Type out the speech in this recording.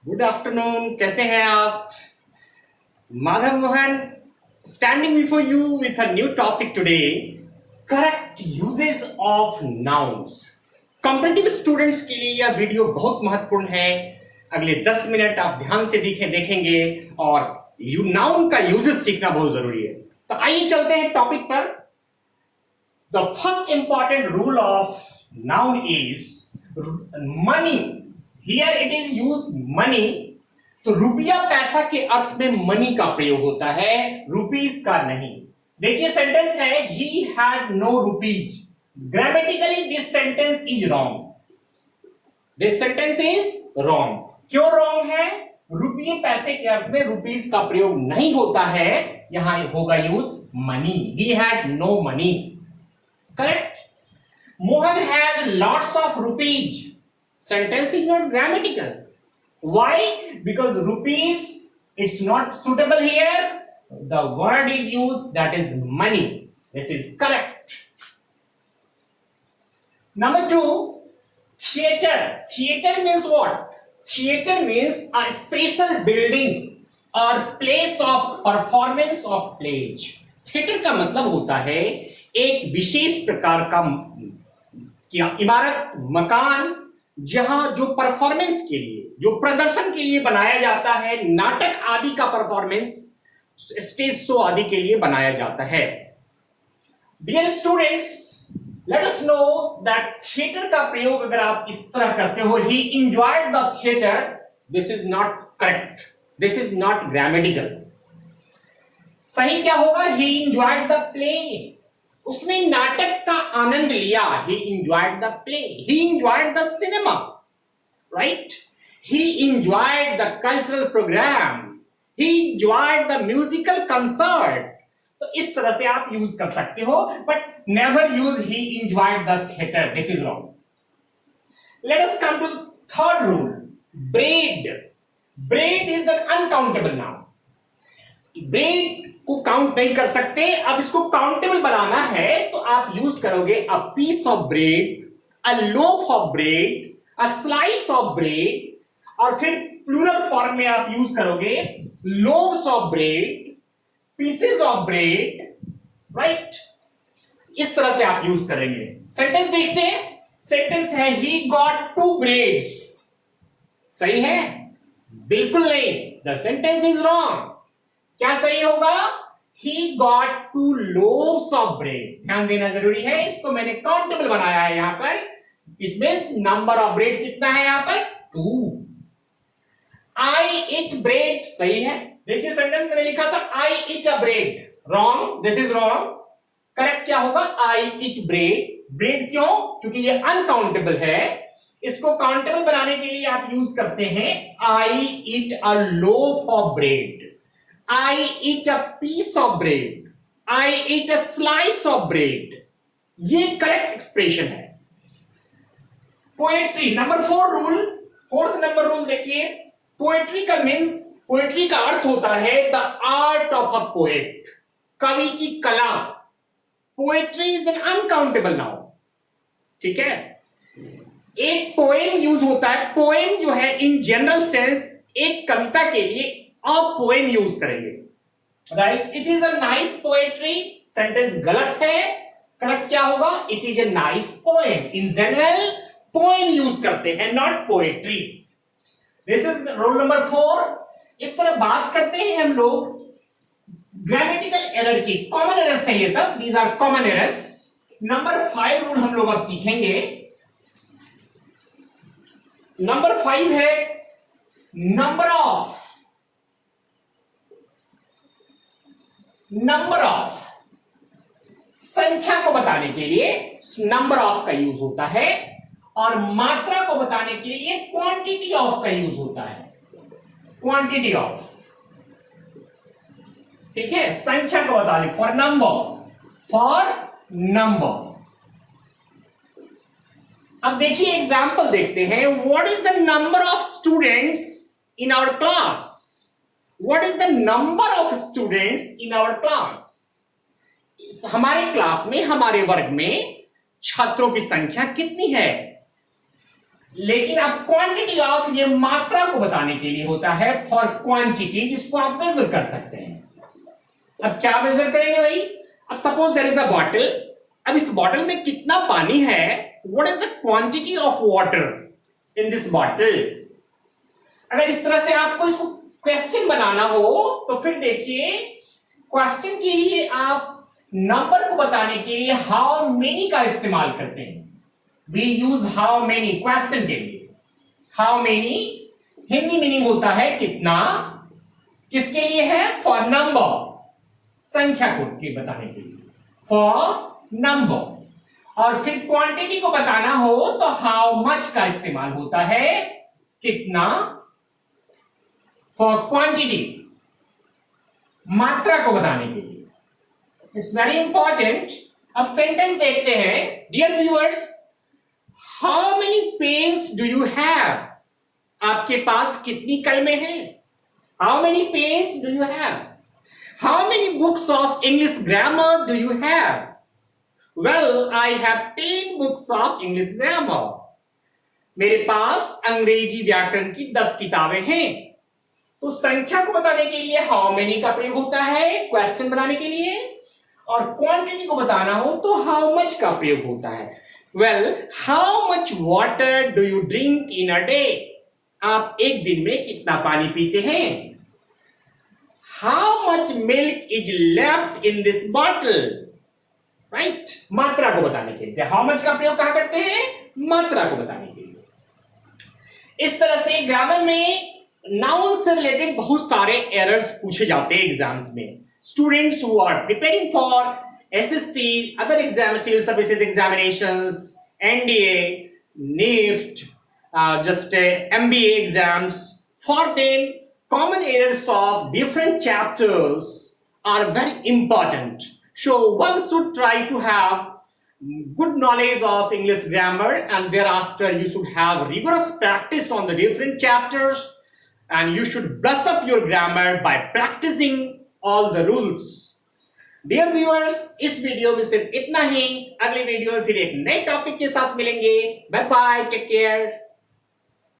Good afternoon. कैसे हैं आप? Madhav Mohan standing before you with a new topic today. Correct uses of nouns. Competitive students के लिए यह वीडियो बहुत महत्वपूर्ण है। अगले 10 मिनट आप ध्यान से देखेंगे और यू नाउन का यूजेस सीखना बहुत जरूरी है। तो आइए चलते हैं टॉपिक पर। The first important rule of noun is money. Here it is use money. तो रुपया पैसा के अर्थ में मनी का प्रयोग होता है, रुपीज का नहीं। देखिए सेंटेंस है he had no rupees. Grammatically this sentence is wrong. This sentence is wrong. क्यों रॉन्ग है? रुपये पैसे के अर्थ में रुपीज का प्रयोग नहीं होता है, यहां होगा use money. He had no money. Correct. Mohan has lots of rupees. Sentence is not grammatical. Why? Because rupees, it's not suitable here. The word is used, that is money. This is correct. Number 2, theater. Theater means what? Theater means a special building or place of performance of plays. Theater का मतलब होता है एक विशेष प्रकार का इमारत, मकान, जहां जो परफॉर्मेंस के लिए, जो प्रदर्शन के लिए बनाया जाता है, नाटक आदि का परफॉर्मेंस, स्टेज शो आदि के लिए बनाया जाता है। Dear students, let us know that theatre का प्रयोग अगर आप इस तरह करते हो, he enjoyed the theatre, this is not correct. This is not grammatical. सही क्या होगा? He enjoyed the play. उसने नाटक का आनंद लिया। He enjoyed the play. He enjoyed the cinema, right? He enjoyed the cultural program. He enjoyed the musical concert. तो इस तरह से आप यूज कर सकते हो, but never use he enjoyed the theater. This is wrong. Let us come to the third rule. Braid. Braid is an uncountable noun. Bread को count नहीं कर सकते। अब इसको काउंटेबल बनाना है तो आप यूज करोगे a piece of bread, a loaf of bread, a slice of bread, और फिर प्लूरल फॉर्म में आप यूज करोगे loaves of bread, pieces of bread, right? इस तरह से आप यूज करेंगे। सेंटेंस देखते हैं। सेंटेंस है ही गॉट 2 ब्रेड्स। सही है? बिल्कुल नहीं। The sentence is wrong. क्या सही होगा? He got 2 loaves of bread. ध्यान देना जरूरी है। इसको मैंने काउंटेबल बनाया है यहां पर। It means number of bread कितना है यहां पर? 2. I eat bread। सही है। देखिए सेंटेंस मैंने लिखा था I eat a bread। Wrong. This is wrong. Correct क्या होगा? I eat bread। ब्रेड क्यों? क्योंकि ये अनकाउंटेबल है। इसको काउंटेबल बनाने के लिए आप यूज करते हैं I eat a loaf of bread, I eat a piece of bread, I eat a slice of bread। ये करेक्ट एक्सप्रेशन है। Poetry, number 4 rule. Fourth number rule देखिए। पोएट्री का मीन्स, पोएट्री का अर्थ होता है the art of a poet, कवि की कला। Poetry is an uncountable noun. ठीक है? एक पोएम यूज होता है। पोएम जो है इन जनरल सेंस एक कविता के लिए अ पोएम यूज करेंगे, right? It is a nice poetry. Sentence गलत है। करेक्ट क्या होगा? It is a nice poem. In general poem use करते हैं, not poetry. This is rule number 4। इस तरह बात करते हैं हम लोग ग्रामेटिकल एरर की। कॉमन एरर्स है ये सब, these are common errors. Number 5 rule हम लोग अब सीखेंगे। नंबर 5 है नंबर ऑफ। नंबर ऑफ, संख्या को बताने के लिए नंबर ऑफ का यूज होता है, और मात्रा को बताने के लिए क्वांटिटी ऑफ का यूज होता है। Quantity of. ठीक है? संख्या को बताने, फॉर नंबर, फॉर नंबर। अब देखिए एग्जाम्पल देखते हैं। What is the number of students in our class? What is the number of students in our class? हमारे क्लास में, हमारे वर्ग में छात्रों की संख्या कितनी है? लेकिन अब क्वांटिटी ऑफ ये मात्रा को बताने के लिए होता है फॉर क्वांटिटी, जिसको आप मेजर कर सकते हैं। अब क्या मेजर करेंगे भाई? अब suppose there is a bottle, अब इस बॉटल में कितना पानी है, what is the quantity of water in this bottle. अगर इस तरह से आपको इसको क्वेश्चन बनाना हो तो फिर देखिए, क्वेश्चन के लिए आप नंबर को बताने के लिए हाउ मेनी का इस्तेमाल करते हैं। We use how many question के लिए। हाउ मेनी हिंदी मीनिंग होता है कितना, किसके लिए है? फॉर नंबर, संख्या को के बताने के लिए, फॉर नंबर। और फिर क्वांटिटी को बताना हो तो हाउ मच का इस्तेमाल होता है, कितना, फॉर क्वांटिटी, मात्रा को बताने के लिए। It's very important. अब सेंटेंस देखते हैं। Dear viewers, how many pens do you have? आपके पास कितनी कलमें हैं? How many pens do you have? How many books of English grammar do you have? Well, I have 10 books of English grammar. मेरे पास अंग्रेजी व्याकरण की 10 किताबें हैं। तो संख्या को बताने के लिए हाउ मेनी का प्रयोग होता है क्वेश्चन बनाने के लिए, और क्वांटिटी को बताना हो तो हाउ मच का प्रयोग होता है। Well, how much water do you drink in a day? आप एक दिन में कितना पानी पीते हैं? How much milk is left in this bottle? Right, मात्रा को बताने के लिए हाउ मच का प्रयोग कहां करते हैं? मात्रा को बताने के लिए। इस तरह से ग्रामर में नाउन से रिलेटेड बहुत सारे एरर्स पूछे जाते हैं एग्जाम्स में। Students who are preparing for SSC, other exam, civil services examinations, NDA, NIFT, just MBA exams, for them common errors of different chapters are very important. So one should try to have good knowledge of English grammar, and thereafter you should have rigorous practice on the different chapters, and you should brush up your grammar by practicing all the rules. Dear viewers, इस video में सिर्फ इतना ही। अगले video में फिर एक नए topic के साथ मिलेंगे। Bye bye, take care.